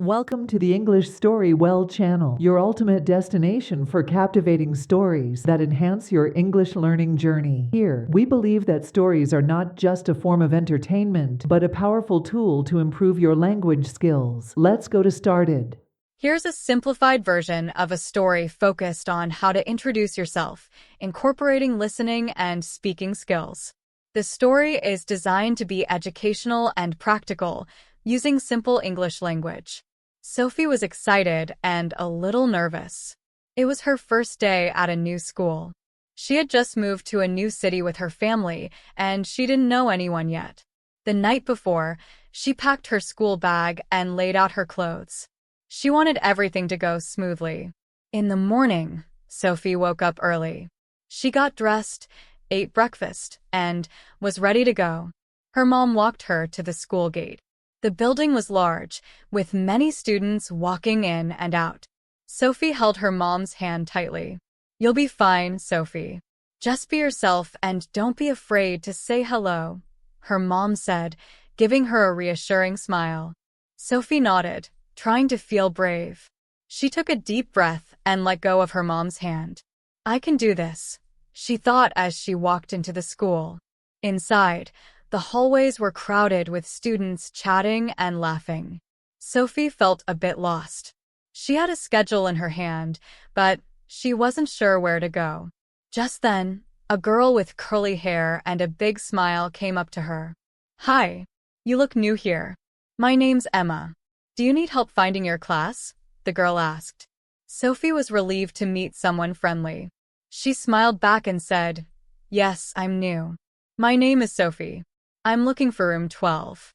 Welcome to the Englishstorywell channel, your ultimate destination for captivating stories that enhance your English learning journey. Here, we believe that stories are not just a form of entertainment, but a powerful tool to improve your language skills. Let's go to started. Here's a simplified version of a story focused on how to introduce yourself, incorporating listening and speaking skills. The story is designed to be educational and practical, using simple English language. Sophie was excited and a little nervous. It was her first day at a new school. She had just moved to a new city with her family, and she didn't know anyone yet. The night before, she packed her school bag and laid out her clothes. She wanted everything to go smoothly. In the morning, Sophie woke up early. She got dressed, ate breakfast, and was ready to go. Her mom walked her to the school gate. The building was large, with many students walking in and out. Sophie held her mom's hand tightly. "You'll be fine, Sophie. Just be yourself and don't be afraid to say hello," her mom said, giving her a reassuring smile. Sophie nodded, trying to feel brave. She took a deep breath and let go of her mom's hand. "I can do this," she thought as she walked into the school. Inside, the hallways were crowded with students chatting and laughing. Sophie felt a bit lost. She had a schedule in her hand, but she wasn't sure where to go. Just then, a girl with curly hair and a big smile came up to her. "Hi, you look new here. My name's Emma. Do you need help finding your class?" the girl asked. Sophie was relieved to meet someone friendly. She smiled back and said, "Yes, I'm new. My name is Sophie. I'm looking for room 12.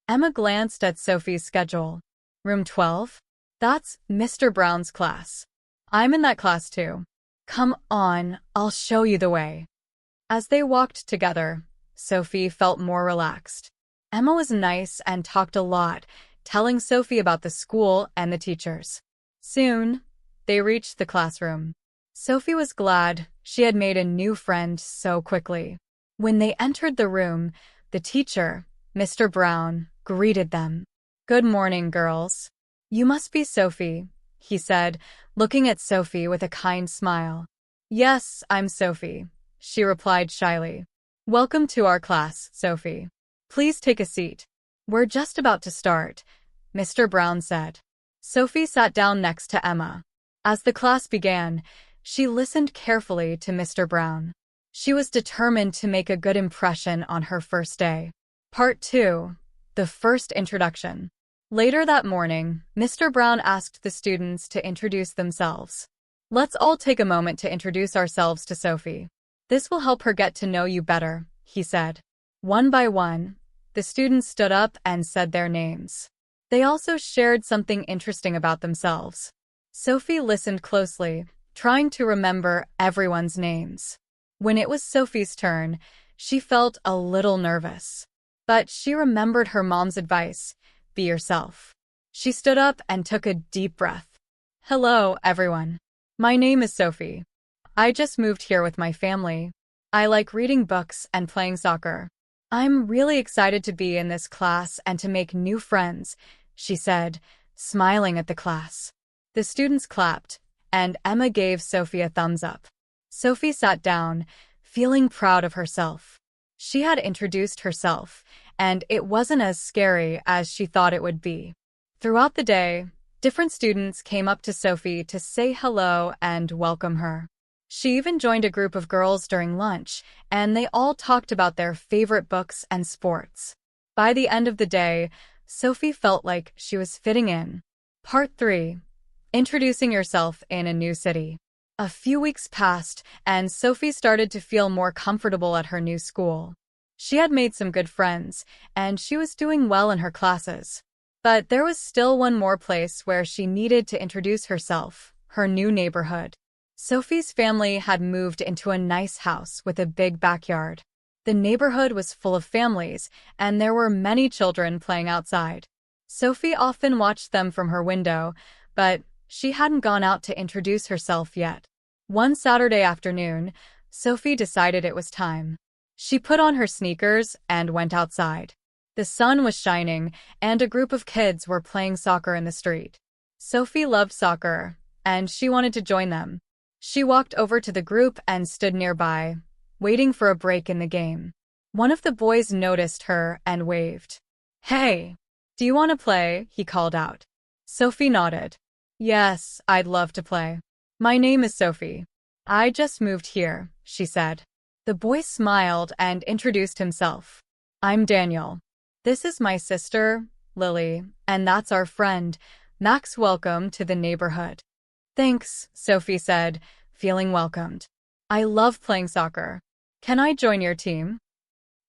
Emma glanced at Sophie's schedule. "Room 12? That's Mr. Brown's class. I'm in that class too. Come on, I'll show you the way." As they walked together, Sophie felt more relaxed. Emma was nice and talked a lot, telling Sophie about the school and the teachers. Soon, they reached the classroom. Sophie was glad she had made a new friend so quickly. When they entered the room, the teacher, Mr. Brown, greeted them. "Good morning, girls. You must be Sophie," he said, looking at Sophie with a kind smile. "Yes, I'm Sophie," she replied shyly. "Welcome to our class, Sophie. Please take a seat. We're just about to start," Mr. Brown said. Sophie sat down next to Emma. As the class began, she listened carefully to Mr. Brown. She was determined to make a good impression on her first day. Part 2. The First Introduction. Later that morning, Mr. Brown asked the students to introduce themselves. "Let's all take a moment to introduce ourselves to Sophie. This will help her get to know you better," he said. One by one, the students stood up and said their names. They also shared something interesting about themselves. Sophie listened closely, trying to remember everyone's names. When it was Sophie's turn, she felt a little nervous. But she remembered her mom's advice, "Be yourself." She stood up and took a deep breath. "Hello, everyone. My name is Sophie. I just moved here with my family. I like reading books and playing soccer. I'm really excited to be in this class and to make new friends," she said, smiling at the class. The students clapped, and Emma gave Sophie a thumbs up. Sophie sat down, feeling proud of herself. She had introduced herself, and it wasn't as scary as she thought it would be. Throughout the day, different students came up to Sophie to say hello and welcome her. She even joined a group of girls during lunch, and they all talked about their favorite books and sports. By the end of the day, Sophie felt like she was fitting in. Part 3. Introducing yourself in a new city. A few weeks passed, and Sophie started to feel more comfortable at her new school. She had made some good friends, and she was doing well in her classes. But there was still one more place where she needed to introduce herself, her new neighborhood. Sophie's family had moved into a nice house with a big backyard. The neighborhood was full of families, and there were many children playing outside. Sophie often watched them from her window, but she hadn't gone out to introduce herself yet. One Saturday afternoon, Sophie decided it was time. She put on her sneakers and went outside. The sun was shining, and a group of kids were playing soccer in the street. Sophie loved soccer, and she wanted to join them. She walked over to the group and stood nearby, waiting for a break in the game. One of the boys noticed her and waved. "Hey, do you want to play?" he called out. Sophie nodded. "Yes, I'd love to play. My name is Sophie. I just moved here," she said. The boy smiled and introduced himself. "I'm Daniel. This is my sister, Lily, and that's our friend, Max. Welcome to the neighborhood." "Thanks," Sophie said, feeling welcomed. "I love playing soccer. Can I join your team?"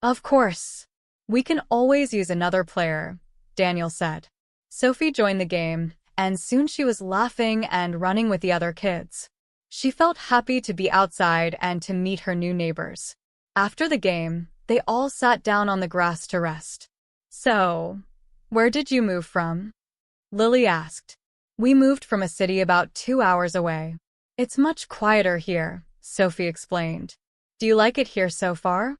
"Of course. We can always use another player," Daniel said. Sophie joined the game, and soon she was laughing and running with the other kids. She felt happy to be outside and to meet her new neighbors. After the game, they all sat down on the grass to rest. "So, where did you move from?" Lily asked. "We moved from a city about 2 hours away. It's much quieter here," Sophie explained. "Do you like it here so far?"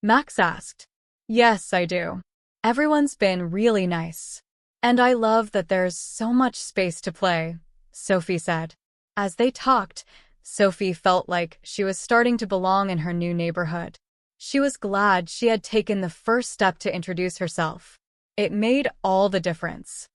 Max asked. "Yes, I do. Everyone's been really nice. And I love that there's so much space to play," Sophie said. As they talked, Sophie felt like she was starting to belong in her new neighborhood. She was glad she had taken the first step to introduce herself. It made all the difference.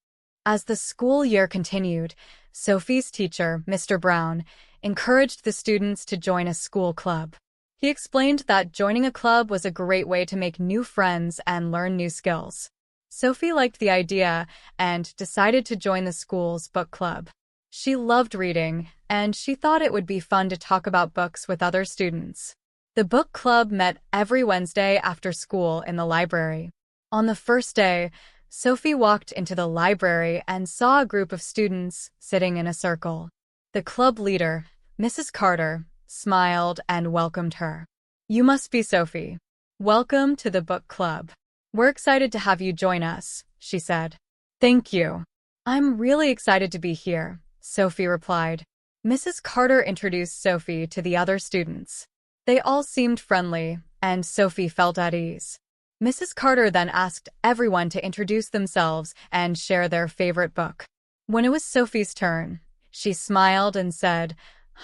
As the school year continued, Sophie's teacher, Mr. Brown, encouraged the students to join a school club. He explained that joining a club was a great way to make new friends and learn new skills. Sophie liked the idea and decided to join the school's book club. She loved reading, and she thought it would be fun to talk about books with other students. The book club met every Wednesday after school in the library. On the first day, Sophie walked into the library and saw a group of students sitting in a circle. The club leader, Mrs. Carter, smiled and welcomed her. "You must be Sophie. Welcome to the book club. We're excited to have you join us," she said. "Thank you. I'm really excited to be here," Sophie replied. Mrs. Carter introduced Sophie to the other students. They all seemed friendly, and Sophie felt at ease. Mrs. Carter then asked everyone to introduce themselves and share their favorite book. When it was Sophie's turn, she smiled and said,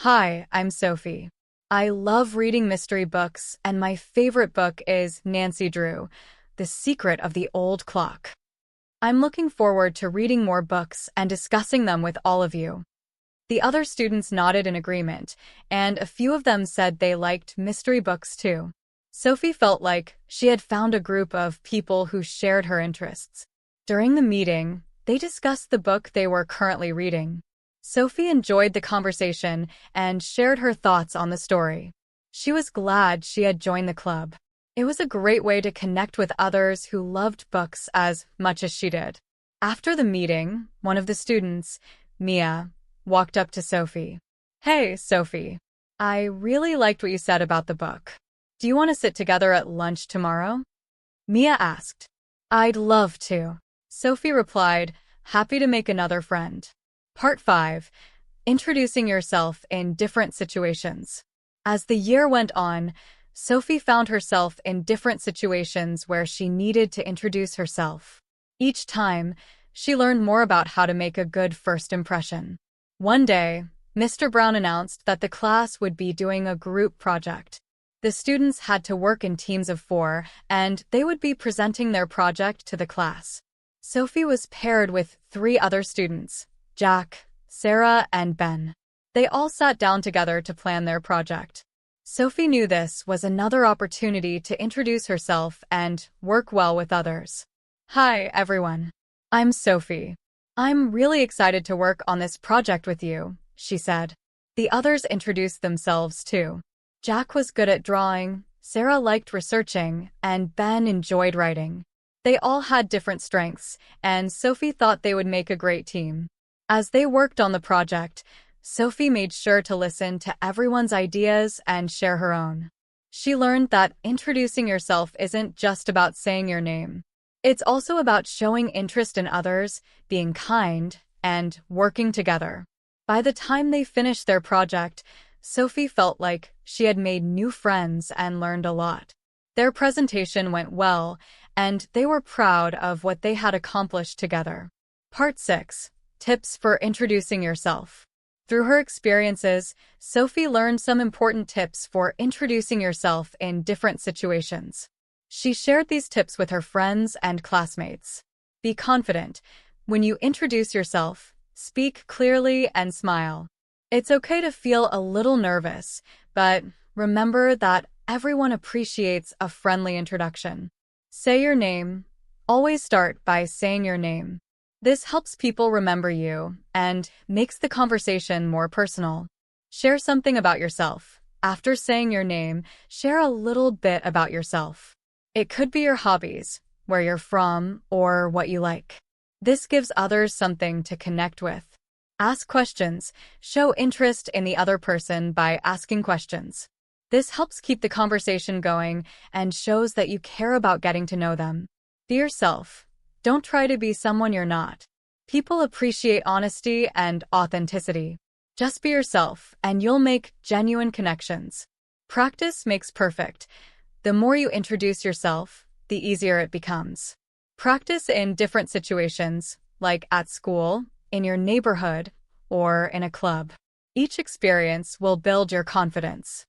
"Hi, I'm Sophie. I love reading mystery books, and my favorite book is Nancy Drew, The Secret of the Old Clock. I'm looking forward to reading more books and discussing them with all of you." The other students nodded in agreement, and a few of them said they liked mystery books too. Sophie felt like she had found a group of people who shared her interests. During the meeting, they discussed the book they were currently reading. Sophie enjoyed the conversation and shared her thoughts on the story. She was glad she had joined the club. It was a great way to connect with others who loved books as much as she did. After the meeting, one of the students, Mia, walked up to Sophie. "Hey, Sophie. I really liked what you said about the book. Do you want to sit together at lunch tomorrow?" Mia asked. "I'd love to," Sophie replied, happy to make another friend. Part 5. Introducing yourself in different situations. As the year went on, Sophie found herself in different situations where she needed to introduce herself. Each time, she learned more about how to make a good first impression. One day, Mr. Brown announced that the class would be doing a group project. The students had to work in teams of 4, and they would be presenting their project to the class. Sophie was paired with 3 other students, Jack, Sarah, and Ben. They all sat down together to plan their project. Sophie knew this was another opportunity to introduce herself and work well with others. "Hi, everyone. I'm Sophie. I'm really excited to work on this project with you," she said. The others introduced themselves too. Jack was good at drawing, Sarah liked researching, and Ben enjoyed writing. They all had different strengths, and Sophie thought they would make a great team. As they worked on the project, Sophie made sure to listen to everyone's ideas and share her own. She learned that introducing yourself isn't just about saying your name. It's also about showing interest in others, being kind, and working together. By the time they finished their project, Sophie felt like she had made new friends and learned a lot. Their presentation went well, and they were proud of what they had accomplished together. Part 6. Tips for introducing yourself. Through her experiences, Sophie learned some important tips for introducing yourself in different situations. She shared these tips with her friends and classmates. Be confident. When you introduce yourself, speak clearly and smile. It's okay to feel a little nervous, but remember that everyone appreciates a friendly introduction. Say your name. Always start by saying your name. This helps people remember you and makes the conversation more personal. Share something about yourself. After saying your name, share a little bit about yourself. It could be your hobbies, where you're from, or what you like. This gives others something to connect with. Ask questions. Show interest in the other person by asking questions. This helps keep the conversation going and shows that you care about getting to know them. Be yourself. Don't try to be someone you're not. People appreciate honesty and authenticity. Just be yourself, and you'll make genuine connections. Practice makes perfect. The more you introduce yourself, the easier it becomes. Practice in different situations, like at school, in your neighborhood, or in a club. Each experience will build your confidence.